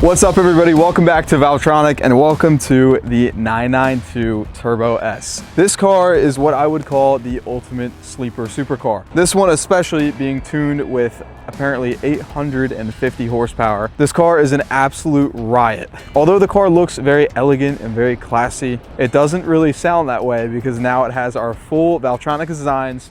What's up everybody, welcome back to Valvetronic and welcome to the 992 Turbo S. This car is what I would call the ultimate sleeper supercar. This one especially being tuned with apparently 850 horsepower. This car is an absolute riot. Although the car looks very elegant and very classy, it doesn't really sound that way because now it has our full Valvetronic designs,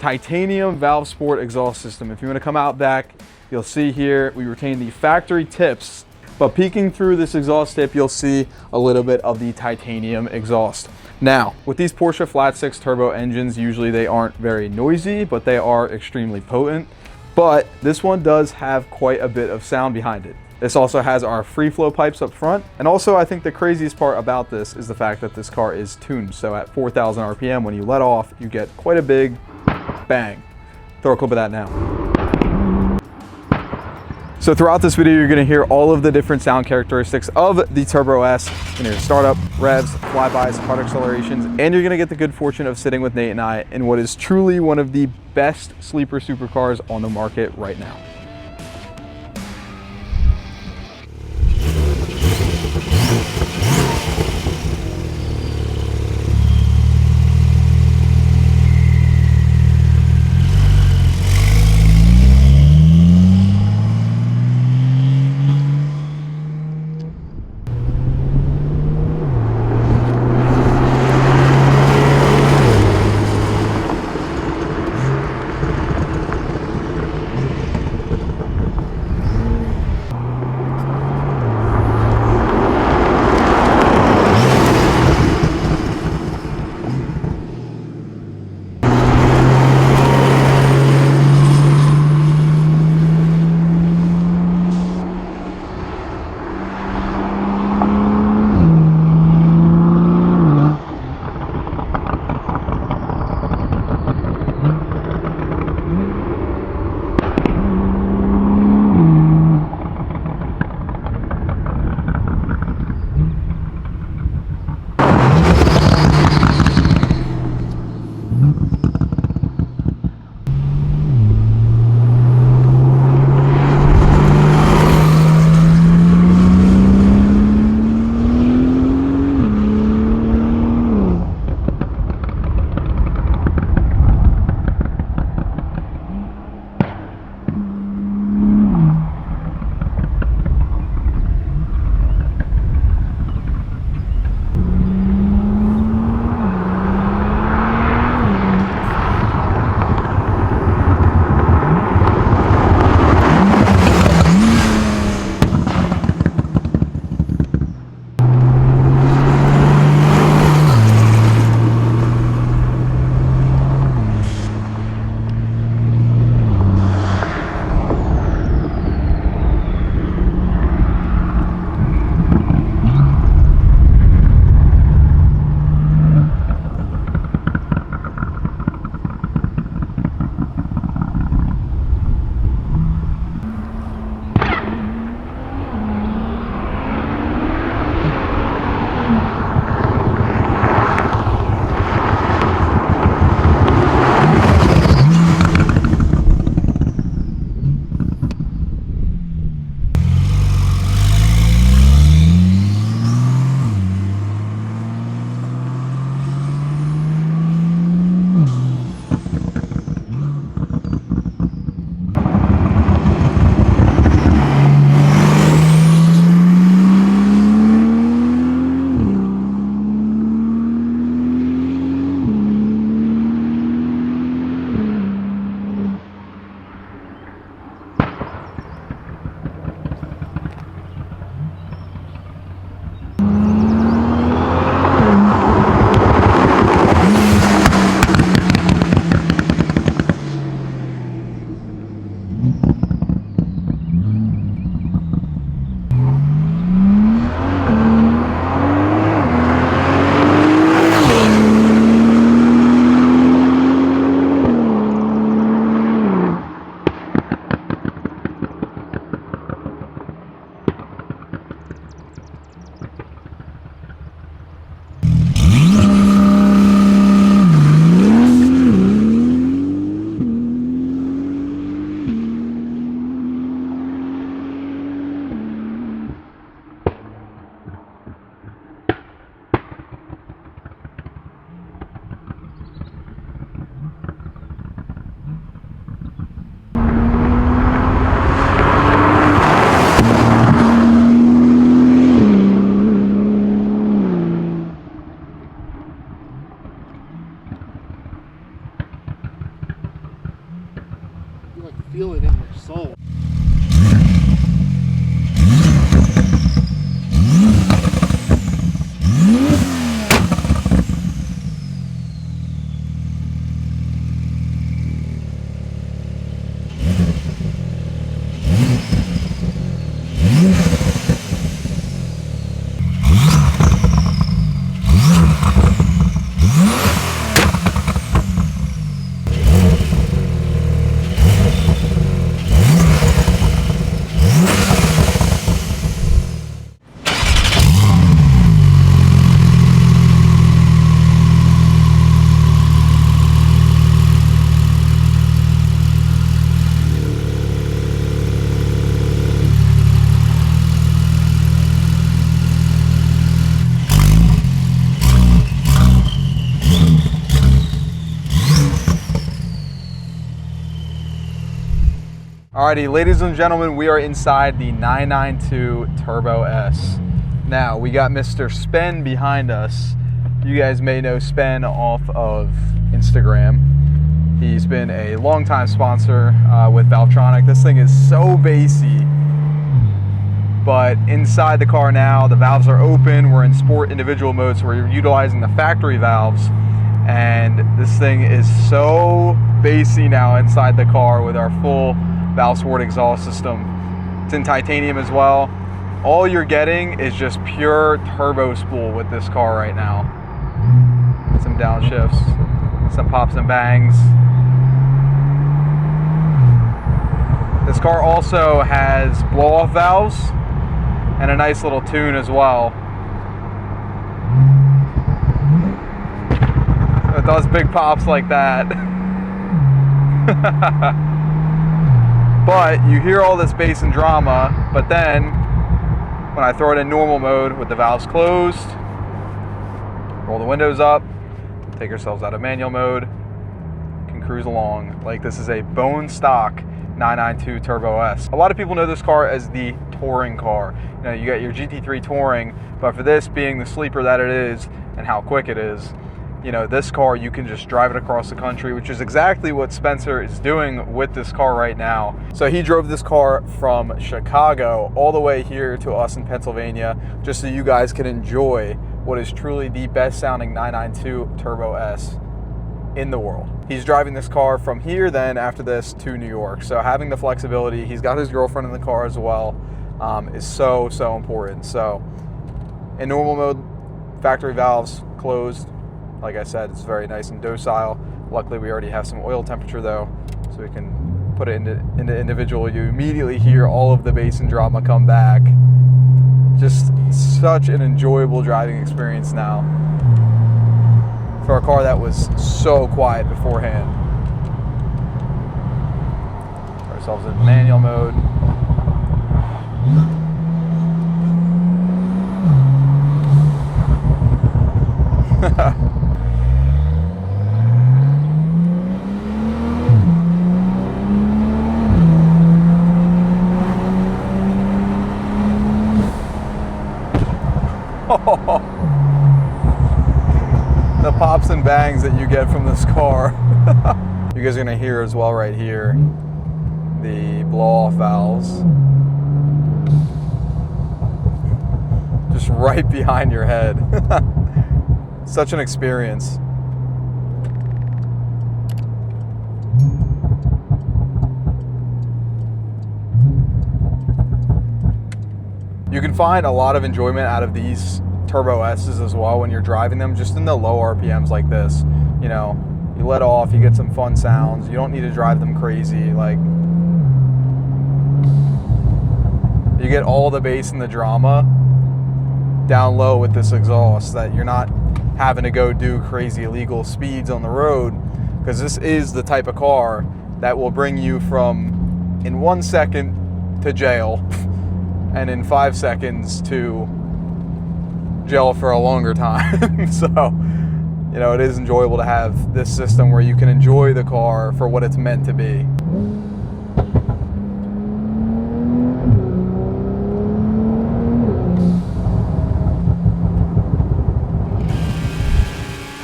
titanium valve sport exhaust system. If you want to come out back, you'll see here we retain the factory tips, but peeking through this exhaust tip, you'll see a little bit of the titanium exhaust. Now, with these Porsche flat six turbo engines, usually they aren't very noisy, but they are extremely potent. But this one does have quite a bit of sound behind it. This also has our free flow pipes up front. And also I think the craziest part about this is the fact that this car is tuned. So at 4,000 RPM, when you let off, you get quite a big bang. Throw a clip of that now. So throughout this video, you're gonna hear all of the different sound characteristics of the Turbo S. You're gonna hear startup, revs, flybys, hard accelerations, and you're gonna get the good fortune of sitting with Nate and I in what is truly one of the best sleeper supercars on the market right now. Alrighty, ladies and gentlemen, we are inside the 992 Turbo S. Now, we got Mr. Spen behind us. You guys may know Spen off of Instagram. He's been a longtime sponsor with Valvetronic. This thing is so bassy, but inside the car now, the valves are open. We're in sport individual mode, so we're utilizing the factory valves. And this thing is so bassy now inside the car with our full valve sport exhaust system. It's in titanium as well. All you're getting is just pure turbo spool with this car right now. Some downshifts, some pops and bangs. This car also has blow-off valves and a nice little tune as well. It does big pops like that. But you hear all this bass and drama, but then when I throw it in normal mode with the valves closed, roll the windows up, take yourselves out of manual mode, can cruise along like this is a bone stock 992 Turbo S. A lot of people know this car as the touring car. You know, you got your GT3 touring, but for this being the sleeper that it is and how quick it is, you know, this car, you can just drive it across the country, which is exactly what Spencer is doing with this car right now. So he drove this car from Chicago all the way here to us in Pennsylvania, just so you guys can enjoy what is truly the best sounding 992 Turbo S in the world. He's driving this car from here then after this to New York. So having the flexibility, he's got his girlfriend in the car as well, is so important. So in normal mode, factory valves closed. Like I said, it's very nice and docile. Luckily, we already have some oil temperature though, so we can put it into individual. You immediately hear all of the bass and drama come back. Just such an enjoyable driving experience now for a car that was so quiet beforehand. Put ourselves in manual mode. The pops and bangs that you get from this car. You guys are gonna hear as well right here the blow-off valves just right behind your head. Such an experience. You can find a lot of enjoyment out of these Turbo S's as well when you're driving them, just in the low RPMs like this. You know, you let off, you get some fun sounds. You don't need to drive them crazy. Like, you get all the bass and the drama down low with this exhaust, that you're not having to go do crazy illegal speeds on the road, because this is the type of car that will bring you from in 1 second to jail and in 5 seconds to jail for a longer time. So, you know, it is enjoyable to have this system where you can enjoy the car for what it's meant to be.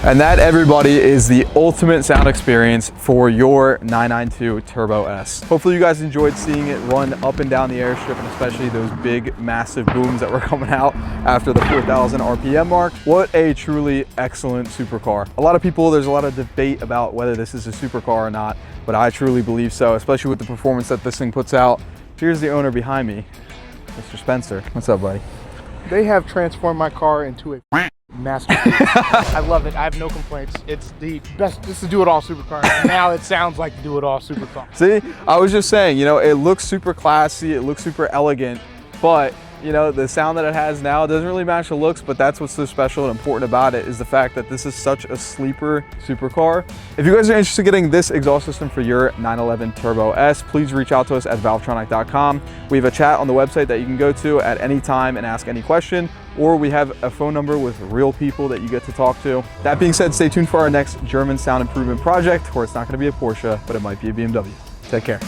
And that, everybody, is the ultimate sound experience for your 992 Turbo S. Hopefully you guys enjoyed seeing it run up and down the airstrip, and especially those big, massive booms that were coming out after the 4,000 RPM mark. What a truly excellent supercar. A lot of people, there's a lot of debate about whether this is a supercar or not, but I truly believe so, especially with the performance that this thing puts out. Here's the owner behind me, Mr. Spencer. What's up, buddy? They have transformed my car into a masterpiece. I love it. I have no complaints. It's the best. This is a do-it-all supercar. Now it sounds like the do-it-all supercar. See, I was just saying, you know, it looks super classy, it looks super elegant, but you know, the sound that it has now doesn't really match the looks, but that's what's so special and important about it, is the fact that this is such a sleeper supercar. If you guys are interested in getting this exhaust system for your 911 Turbo S, please reach out to us at valvetronic.com. We have a chat on the website that you can go to at any time and ask any question, or we have a phone number with real people that you get to talk to. That being said, stay tuned for our next German sound improvement project, where it's not going to be a Porsche, but it might be a BMW. Take care.